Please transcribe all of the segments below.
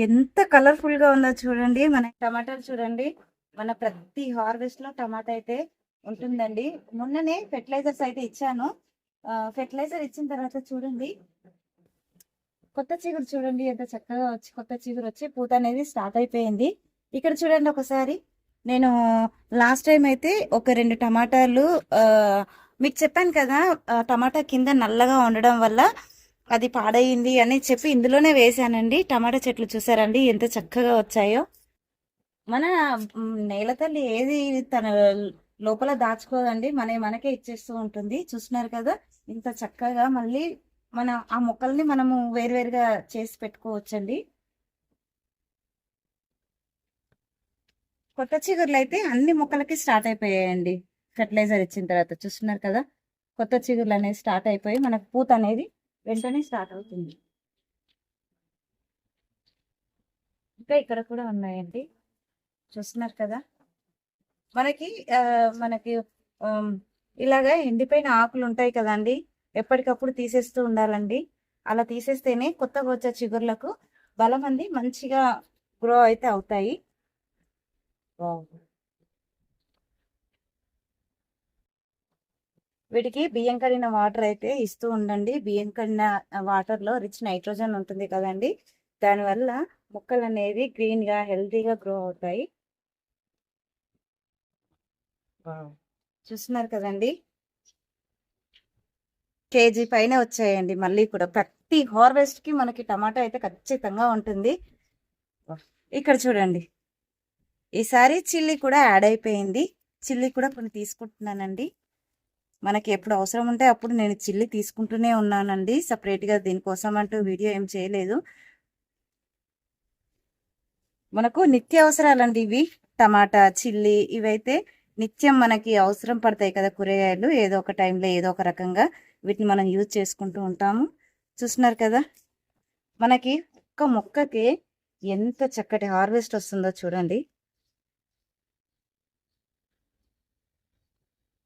ఎంత కలర్ఫుల్ గా ఉందో చూడండి. మన టమాటాలు చూడండి. మన ప్రతి హార్వెస్ట్ లో టమాటా అయితే ఉంటుందండి. మొన్ననే ఫెర్టిలైజర్స్ అయితే ఇచ్చాను. ఫెర్టిలైజర్ ఇచ్చిన తర్వాత చూడండి, కొత్త చిగురు చూడండి ఎంత చక్కగా వచ్చి కొత్త చిగురు వచ్చి పూత అనేది స్టార్ట్ అయిపోయింది. ఇక్కడ చూడండి ఒకసారి. నేను లాస్ట్ టైం అయితే ఒక 2 టమాటాలు ఆ, మీకు చెప్పాను కదా, టమాటా కింద నల్లగా ఉండడం వల్ల అది పాడయింది అని చెప్పి ఇందులోనే వేసానండి. టమాటా చెట్లు చూసారండి ఎంత చక్కగా వచ్చాయో. మన నేల తల్లి ఏది తన లోపల దాచుకోదండి, మనకే ఇచ్చేస్తూ ఉంటుంది. చూస్తున్నారు కదా ఇంత చక్కగా. మళ్ళీ మన ఆ మొక్కల్ని మనము వేరువేరుగా చేసి పెట్టుకోవచ్చండి. కొత్త చిగుర్లు అయితే అన్ని మొక్కలకి స్టార్ట్ అయిపోయాయండి. ఫెర్టిలైజర్ ఇచ్చిన తర్వాత చూస్తున్నారు కదా, కొత్త చిగుర్లు అనేది స్టార్ట్ అయిపోయి మనకు పూత అనేది వెంటనే స్టార్ట్ అవుతుంది. ఇంకా ఇక్కడ కూడా ఉన్నాయండి, చూస్తున్నారు కదా. మనకి మనకి ఆమ్, ఇలాగా ఎండిపోయిన ఆకులు ఉంటాయి కదండి, ఎప్పటికప్పుడు తీసేస్తూ ఉండాలండి. అలా తీసేస్తేనే కొత్తగా వచ్చే చిగుర్లకు బలం అంది మంచిగా గ్రో అయితే అవుతాయి. వీటికి బియ్యం కడిగిన వాటర్ అయితే ఇస్తూ ఉండండి. బియ్యం కడిగిన వాటర్ లో రిచ్ నైట్రోజన్ ఉంటుంది కదండి, దానివల్ల మొక్కలు అనేది గ్రీన్ గా హెల్తీగా గ్రో అవుతాయి. చూస్తున్నారు కదండి, కేజీ పైన వచ్చాయండి. మళ్ళీ కూడా ప్రతి హార్వెస్ట్ కి మనకి టమాటా అయితే ఖచ్చితంగా ఉంటుంది. ఇక్కడ చూడండి, ఈసారి చిల్లీ కూడా యాడ్ అయిపోయింది. చిల్లీ కూడా కొన్ని తీసుకుంటున్నానండి. మనకి ఎప్పుడు అవసరం ఉంటే అప్పుడు నేను చిల్లీ తీసుకుంటూనే ఉన్నానండి. సపరేట్గా దీనికోసం అంటూ వీడియో ఏం చేయలేదు. మనకు నిత్య అవసరాలండి ఇవి. టమాటా, చిల్లీ ఇవైతే నిత్యం మనకి అవసరం పడతాయి కదా కూరగాయలు. ఏదో ఒక టైంలో ఏదో ఒక రకంగా వీటిని మనం యూజ్ చేసుకుంటూ ఉంటాము. చూస్తున్నారు కదా, మనకి ఒక్క మొక్కకి ఎంత చక్కటి హార్వెస్ట్ వస్తుందో చూడండి.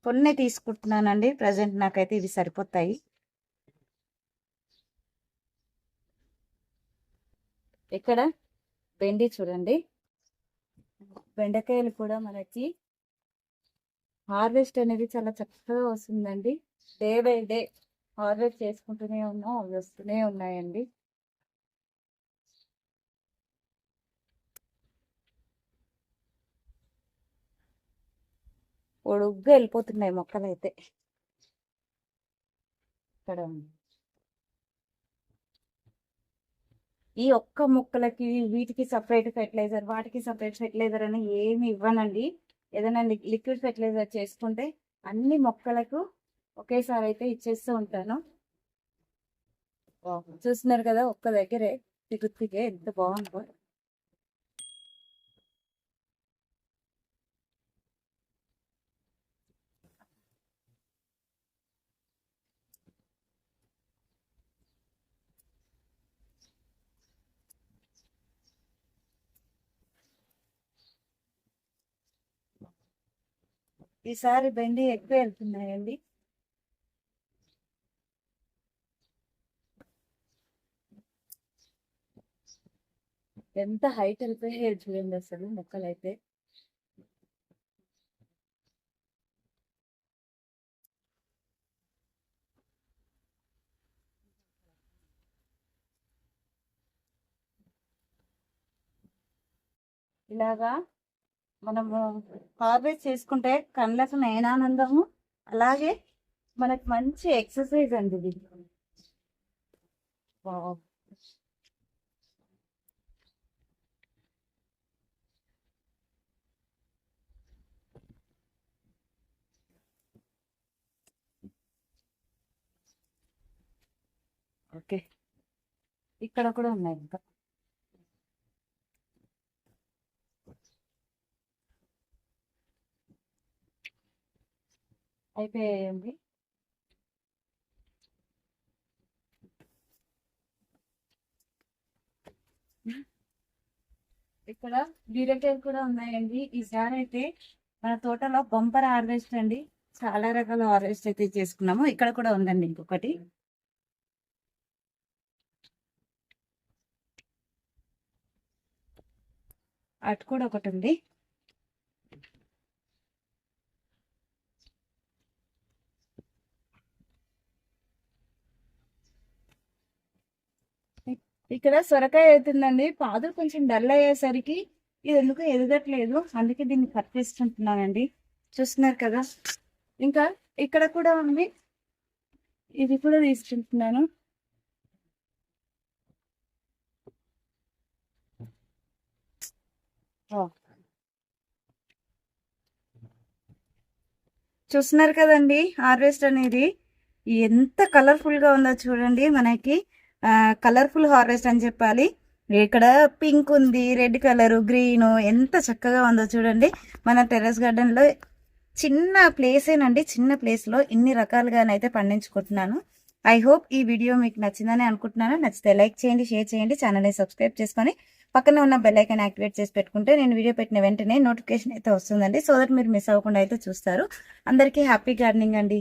కొన్ని తీసుకుంటున్నానండి ప్రజెంట్, నాకైతే ఇవి సరిపోతాయి. ఇక్కడ బెండి చూడండి, బెండకాయలు కూడా మనకి హార్వెస్ట్ అనేది చాలా చక్కగా వస్తుందండి. డే బై డే హార్వెస్ట్ చేసుకుంటూనే ఉన్నాం, అవి వస్తూనే ఉన్నాయండి. పొడుగ్గా వెళ్ళిపోతున్నాయి మొక్కలు అయితే. ఇక్కడ ఈ ఒక్క మొక్కలకి వీటికి సపరేట్ ఫెర్టిలైజర్, వాటికి సపరేట్ ఫెర్టిలైజర్ అని ఏమి ఇవ్వనండి. ఏదైనా లిక్విడ్ ఫెర్టిలైజర్ చేసుకుంటే అన్ని మొక్కలకు ఒకేసారి అయితే ఇచ్చేస్తూ ఉంటాను. చూస్తున్నారు కదా, ఒక్క దగ్గరే తిరుగుతిగే ఎంత బాగుందో. ఈసారి బెండి ఎక్కువ వెళ్తున్నాయండి. ఎంత హైట్ వెళ్ళిపోయాయి చూడండి అసలు మొక్కలైతే. ఇలాగా మనము హార్వెస్ట్ చేసుకుంటే కళ్ళకు నయనానందము, అలాగే మనకు మంచి ఎక్సర్సైజ్ అండి ఇది. వావ్. ఓకే, ఇక్కడ కూడా ఉన్నాయి ఇంకా. అయిపోయాయండి. ఇక్కడ బీరకాయలు కూడా ఉన్నాయండి. ఈసారి అయితే మన తోటలో బంపర్ హార్వెస్ట్ అండి. చాలా రకాల హార్వెస్ట్ అయితే చేసుకున్నాము. ఇక్కడ కూడా ఉందండి ఇంకొకటి. అటు కూడా ఒకటి ఉంది. ఇక్కడ సొరకాయ అవుతుందండి. పాదులు కొంచెం డల్ అయ్యేసరికి ఇది ఎందుకు ఎదగట్లేదు, అందుకే దీన్ని కట్ చేసుకుంటున్నానండి. చూస్తున్నారు కదా. ఇంకా ఇక్కడ కూడా ఉంది, ఇది కూడా తీసుకుంటున్నాను. చూస్తున్నారు కదండి, హార్వెస్ట్ అనేది ఎంత కలర్ఫుల్ గా ఉందో చూడండి. మనకి కలర్ఫుల్ హార్వెస్ట్ అని చెప్పాలి. ఇక్కడ పింక్ ఉంది, రెడ్ కలర్, గ్రీన్, ఎంత చక్కగా ఉందో చూడండి. మన టెర్రస్ గార్డెన్ లో చిన్న ప్లేసేనండి, చిన్న ప్లేస్ లో ఇన్ని రకాలుగానైతే పండించుకుంటున్నాను. ఐ హోప్ ఈ వీడియో మీకు నచ్చిందని అనుకుంటున్నాను. నచ్చితే లైక్ చేయండి, షేర్ చేయండి, ఛానల్ని సబ్స్క్రైబ్ చేసుకొని పక్కనే ఉన్న బెల్ ఐకాన్ యాక్టివేట్ చేసి పెట్టుకుంటే నేను వీడియో పెట్టిన వెంటనే నోటిఫికేషన్ అయితే వస్తుందండి. సో దట్ మీరు మిస్ అవ్వకుండా అయితే చూస్తారు. అందరికీ హ్యాపీ గార్డెనింగ్ అండి.